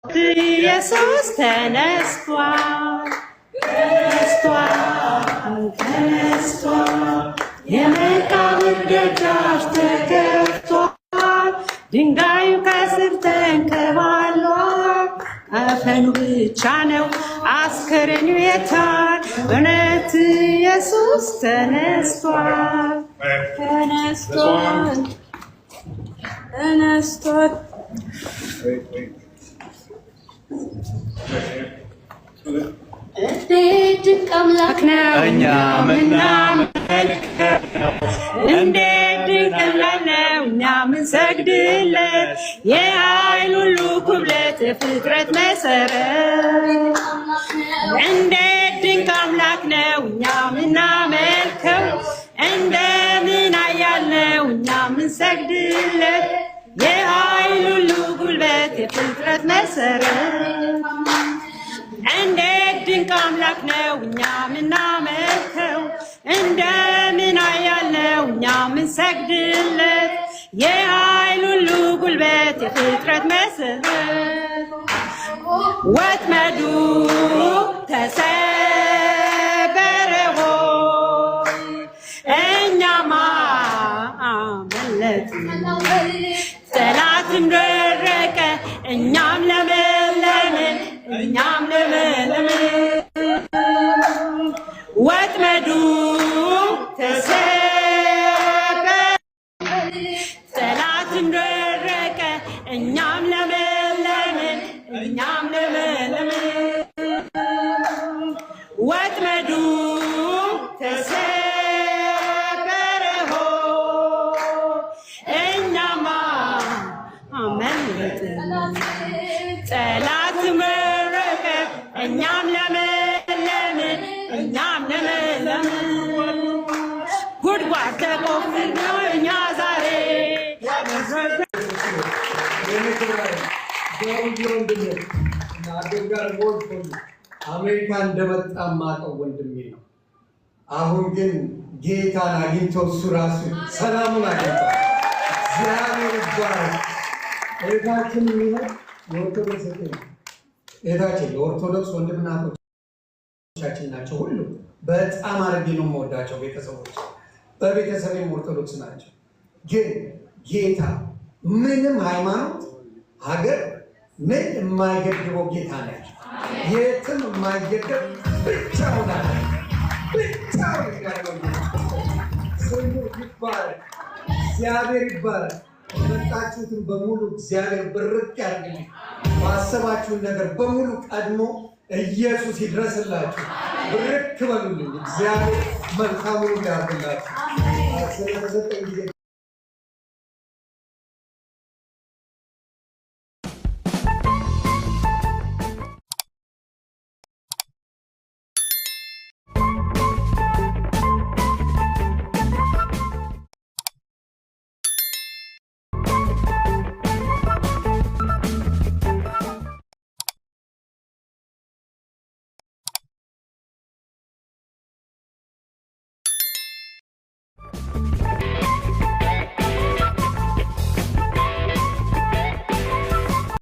ኢየሱስ ተነስቷል ተነስቷል ተነስቷል የመቃብር ደጃፍ ተከፍቷል ድንጋዩ ከስር ተንከባሏል አፈኑ ብቻ ነው አስከሬኑ የታል እውነት ኢየሱስ ተነስቷል ተነስቷል ተነስቷል ድንቅ አምላክ ነው እኛ ምናመልከው እንዴት ድንቅ ነው እኛ ምንሰግድለት የኃይል ሁሉ ኩብለት የፍጥረት መሰረት እንዴት ድንቅ አምላክ ነው እኛ ምናመልከው እንደምን ኃያል ነው እኛ ምንሰግድለት የኃይል ሁሉ ጉልበት የፍጥረት መሰረት እንዴት ድንቅ አምላክ ነው እኛ ምናመልከው እንደምን ኃያል ነው እኛ ምንሰግድለት የኃይል ሁሉ ጉልበት የፍጥረት መሰረት ወጥመዱ ተሰበረ ሆይ እኛማ አመለጥን ጠላትም ደረቀ እኛም ለመለምን እኛም ለመለምን ወጥመዱ ተሰበረ ጠላትም ደረቀ እኛም ለመለምን እኛም ለመለምን ወጥመዱ ተሰበረ እኛማ አመለጥን ጠላት መረቀ እኛም ለመለምን እኛም ለመለምን ጉድጓድ ተቆፍሮ እኛ ዛሬ አሜሪካ እንደመጣ ማቀው ወንድሜ ነው። አሁን ግን ጌታን አግኝቶ እሱ ራሱ ሰላሙን አግኝቷል። እግዚአብሔር ይባረክ። እህታችን የሚሆን የኦርቶዶክስ እህታችን የኦርቶዶክስ ወንድምና እህቶቻችን ናቸው። ሁሉ በጣም አድርጌ ነው የምወዳቸው ቤተሰቦች፣ በቤተሰቤም ኦርቶዶክስ ናቸው። ግን ጌታ ምንም ሃይማኖት፣ ሀገር ምን የማይገድበው ጌታ ነው። የትም የማይገደብ ብቻውን አለ። ብቻውን ስሙ ይባረክ። እግዚአብሔር ይባረክ። የመጣችሁትን በሙሉ እግዚአብሔር ብርቅ ያድርግልኝ። ባሰባችሁን ነገር በሙሉ ቀድሞ ኢየሱስ ይድረስላችሁ። ብርክ በሉልኝ። እግዚአብሔር መልካሙን ያድርግላችሁ። ስለተሰጠኝ ጊዜ